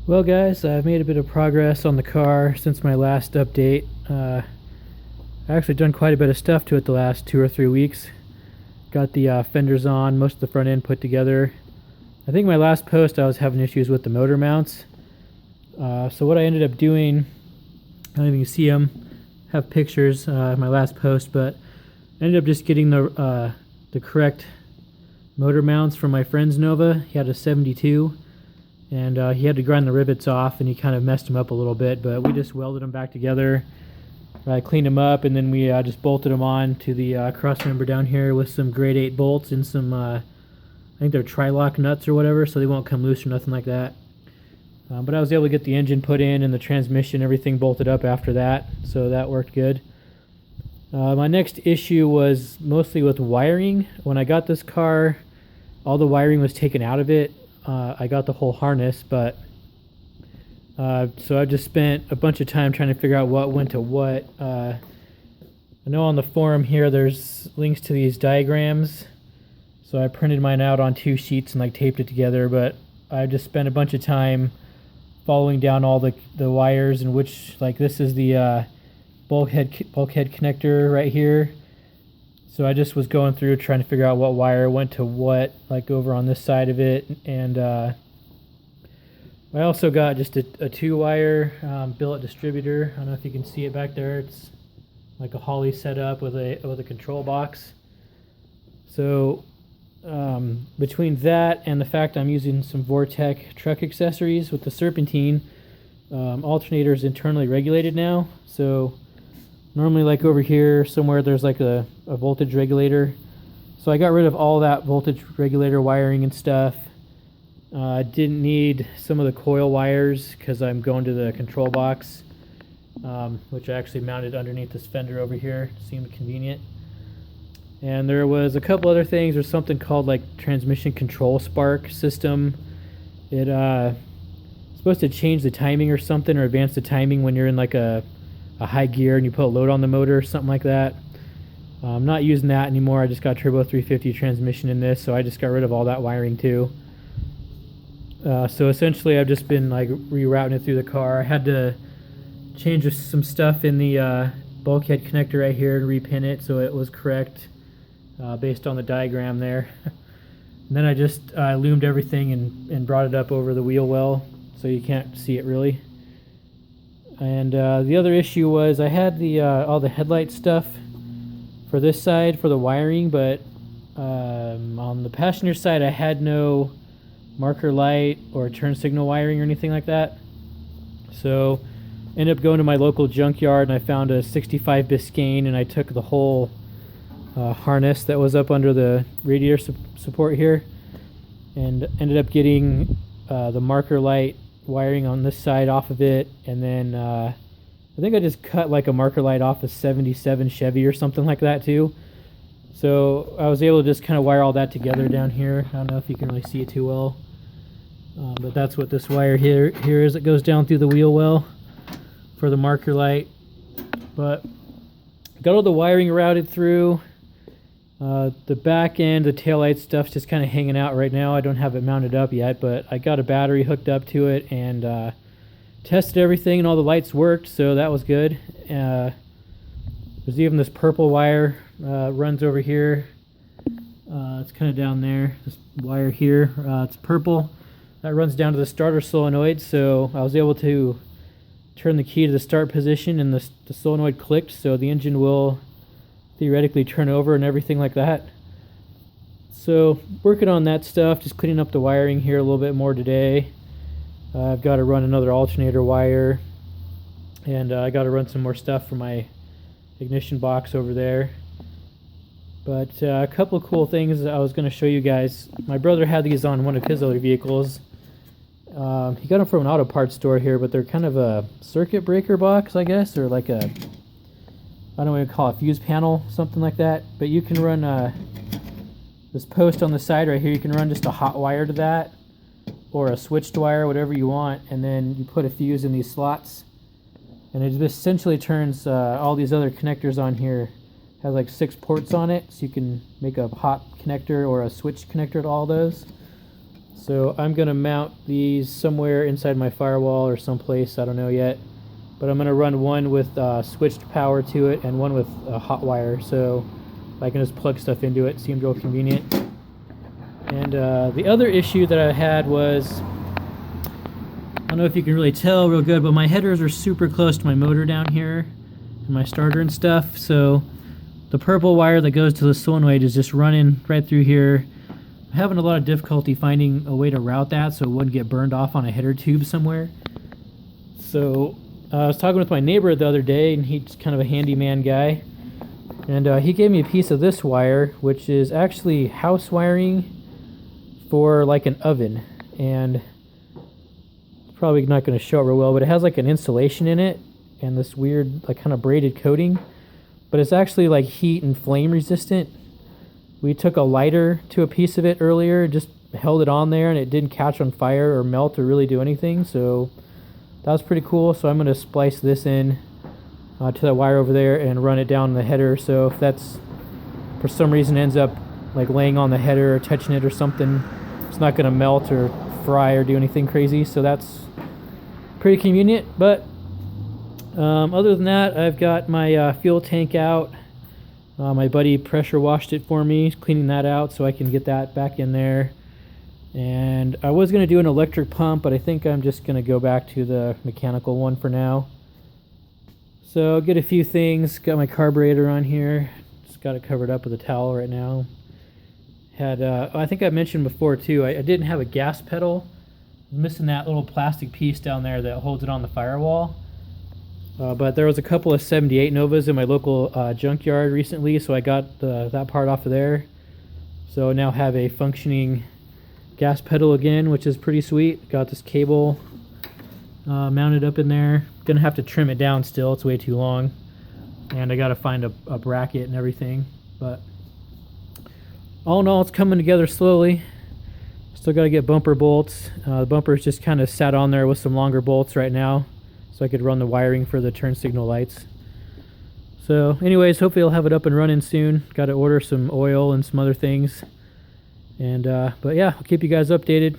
Well, guys, I've made a bit of progress on the car since my last update. I've actually done quite a bit of stuff to it the last 2 or 3 weeks. Got the fenders on, most of the front end put together. I think my last post I was having issues with the motor mounts. So what I ended up doing, I don't know if you can see them, have pictures in my last post, but I ended up just getting the correct motor mounts from my friend's Nova. He had a 72. And he had to grind the rivets off, and he kind of messed them up a little bit, but we just welded them back together. I cleaned them up, and then we just bolted them on to the cross member down here with some grade 8 bolts and some, I think they're tri-lock nuts or whatever, so they won't come loose or nothing like that. But I was able to get the engine put in and the transmission, everything bolted up after that, so that worked good. My next issue was mostly with wiring. When I got this car, all the wiring was taken out of it. I got the whole harness, but so I just spent a bunch of time trying to figure out what went to what. I know on the forum here there's links to these diagrams, so I printed mine out on 2 sheets and like taped it together, but I just spent a bunch of time following down all the wires, and which, like, this is the bulkhead connector right here. So I just was going through trying to figure out what wire went to what, like over on this side of it. And I also got just a 2-wire billet distributor. I don't know if you can see it back there. It's like a Holley setup with a control box. So between that and the fact I'm using some Vortec truck accessories with the Serpentine, alternator is internally regulated now. So normally, like over here somewhere, there's like a voltage regulator. So I got rid of all that voltage regulator wiring and stuff. I didn't need some of the coil wires because I'm going to the control box, which I actually mounted underneath this fender over here. Seemed convenient. And there was a couple other things. There's something called like transmission control spark system. It's supposed to change the timing or something, or advance the timing when you're in like a high gear and you put a load on the motor or something like that. I'm not using that anymore. I just got turbo 350 transmission in this, so I just got rid of all that wiring too. So essentially I've just been like rerouting it through the car. I had to change some stuff in the bulkhead connector right here and repin it so it was correct based on the diagram there. And then I just loomed everything and brought it up over the wheel well so you can't see it really. And the other issue was I had the all the headlight stuff for this side for the wiring, but on the passenger side I had no marker light or turn signal wiring or anything like that. So ended up going to my local junkyard and I found a 65 Biscayne, and I took the whole harness that was up under the radiator support here and ended up getting the marker light wiring on this side off of it, and then I think I just cut like a marker light off a 77 Chevy or something like that too. So I was able to just kind of wire all that together down here. I don't know if you can really see it too well, but that's what this wire here is. It goes down through the wheel well for the marker light. But got all the wiring routed through. The back end, the taillight stuff's just kind of hanging out right now. I don't have it mounted up yet, but I got a battery hooked up to it and tested everything, and all the lights worked, so that was good. There's even this purple wire runs over here. It's kind of down there. This wire here, it's purple. That runs down to the starter solenoid, so I was able to turn the key to the start position, and the solenoid clicked, so the engine will theoretically turn over and everything like that. So working on that stuff, just cleaning up the wiring here a little bit more today. I've got to run another alternator wire, and I got to run some more stuff for my ignition box over there. But a couple of cool things I was going to show you guys. My brother had these on one of his other vehicles. He got them from an auto parts store here, but they're kind of a circuit breaker box, I guess, or like a, I don't know what you call it, a fuse panel, something like that. But you can run this post on the side right here. You can run just a hot wire to that, or a switched wire, whatever you want, and then you put a fuse in these slots, and it just essentially turns all these other connectors on here. It has like 6 ports on it, so you can make a hot connector or a switch connector to all those. So I'm going to mount these somewhere inside my firewall or someplace, I don't know yet. But I'm going to run one with switched power to it and one with a hot wire, so I can just plug stuff into it. Seemed real convenient. And the other issue that I had was, I don't know if you can really tell real good, but my headers are super close to my motor down here and my starter and stuff. So the purple wire that goes to the solenoid is just running right through here. I'm having a lot of difficulty finding a way to route that so it wouldn't get burned off on a header tube somewhere. So I was talking with my neighbor the other day, and he's kind of a handyman guy. And he gave me a piece of this wire, which is actually house wiring for like an oven. And probably not going to show it real well, but it has like an insulation in it and this weird like kind of braided coating, but it's actually like heat and flame resistant. We took a lighter to a piece of it earlier, just held it on there, and it didn't catch on fire or melt or really do anything, so that was pretty cool. So I'm going to splice this in to that wire over there and run it down the header, so if that's for some reason ends up like laying on the header or touching it or something, it's not going to melt or fry or do anything crazy. So that's pretty convenient. But other than that, I've got my fuel tank out. My buddy pressure washed it for me, cleaning that out so I can get that back in there. And I was going to do an electric pump, but I think I'm just going to go back to the mechanical one for now. So I'll get a few things. Got my carburetor on here. Just got it covered up with a towel right now. Had I think I mentioned before too, I didn't have a gas pedal. I was missing that little plastic piece down there that holds it on the firewall. But there was a couple of 78 Novas in my local junkyard recently, so I got that part off of there. So I now have a functioning gas pedal again, which is pretty sweet. Got this cable mounted up in there. Gonna have to trim it down still, it's way too long. And I gotta find a bracket and everything. But all in all, it's coming together slowly. Still gotta get bumper bolts. The bumper's just kind of sat on there with some longer bolts right now, so I could run the wiring for the turn signal lights. So anyways, hopefully I'll have it up and running soon. Got to order some oil and some other things. And but yeah, I'll keep you guys updated.